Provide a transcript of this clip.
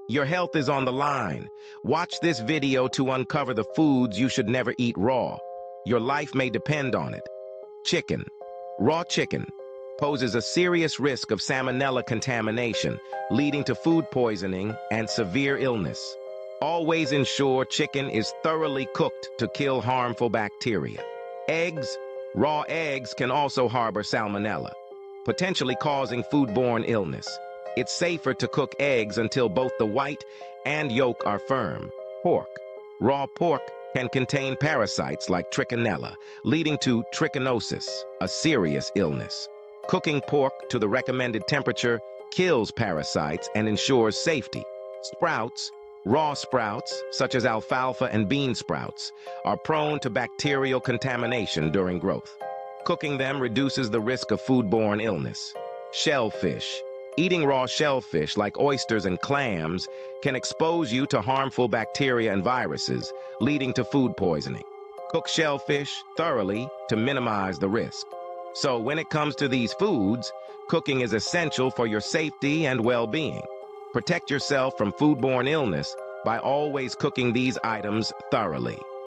Your health is on the line. Watch this video to uncover the foods you should never eat raw. Your life may depend on it. Chicken. Raw chicken poses a serious risk of salmonella contamination, leading to food poisoning and severe illness. Always ensure chicken is thoroughly cooked to kill harmful bacteria. Eggs. Raw eggs can also harbor salmonella, potentially causing foodborne illness. It's safer to cook eggs until both the white and yolk are firm. Pork. Raw pork can contain parasites like trichinella, leading to trichinosis, a serious illness. Cooking pork to the recommended temperature kills parasites and ensures safety. Sprouts. Raw sprouts, such as alfalfa and bean sprouts, are prone to bacterial contamination during growth. Cooking them reduces the risk of foodborne illness. Shellfish. Eating raw shellfish, like oysters and clams, can expose you to harmful bacteria and viruses, leading to food poisoning. Cook shellfish thoroughly to minimize the risk. So when it comes to these foods, cooking is essential for your safety and well-being. Protect yourself from foodborne illness by always cooking these items thoroughly.